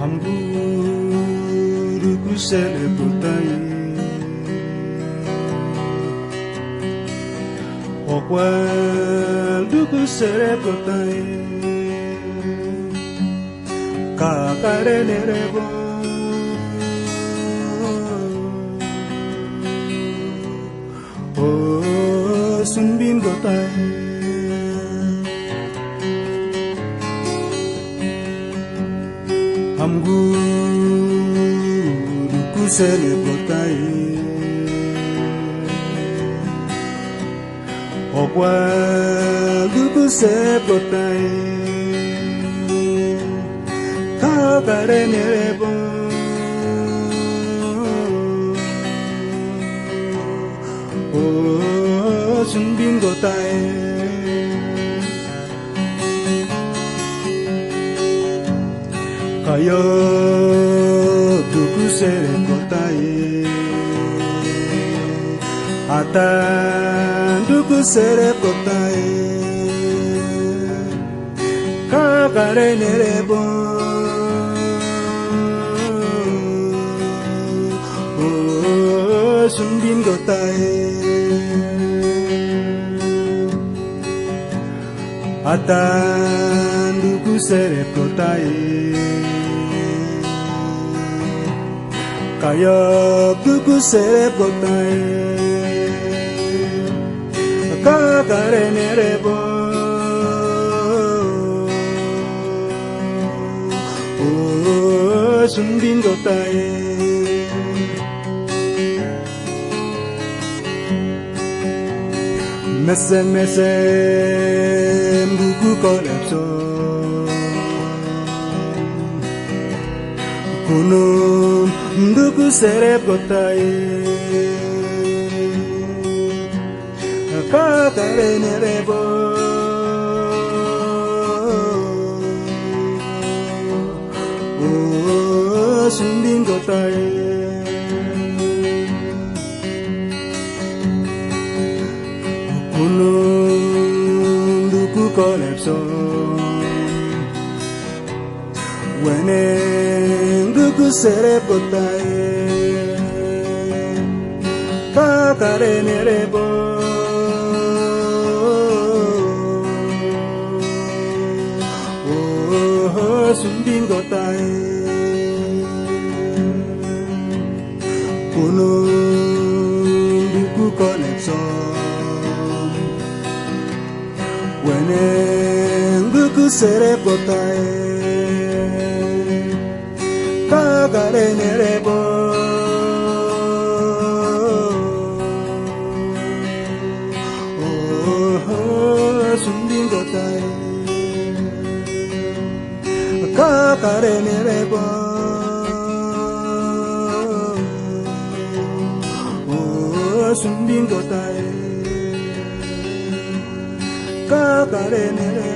Hamburu kusele putai Okwal du kusele putai Kakare nerebo O sunbin gotai Hamburu kusele putai Okwal du kusele putai Kakare nerebo O sunbin gotai Kayo duku sere kotai Atan duku sere kotai Kakare nerebo Oh sunbin gotai Atan duku sere kotai Kaya duku sere kotai Kakare nerebo Oh sunbin gotai Mese mese mbuku kolepso Kuno mbuku serep kotai Kakare nerebo Oh sunbin kotai Kunung duku kolepso Weneng duku serep kotai Kakare nerebo Oh sunbin kotai Kunung duku kolepso Weneng duku serep kotai Kakare nerebo Oh sunbin kotai Kakare nerebo Oh sunbin kotai Kakare nerebo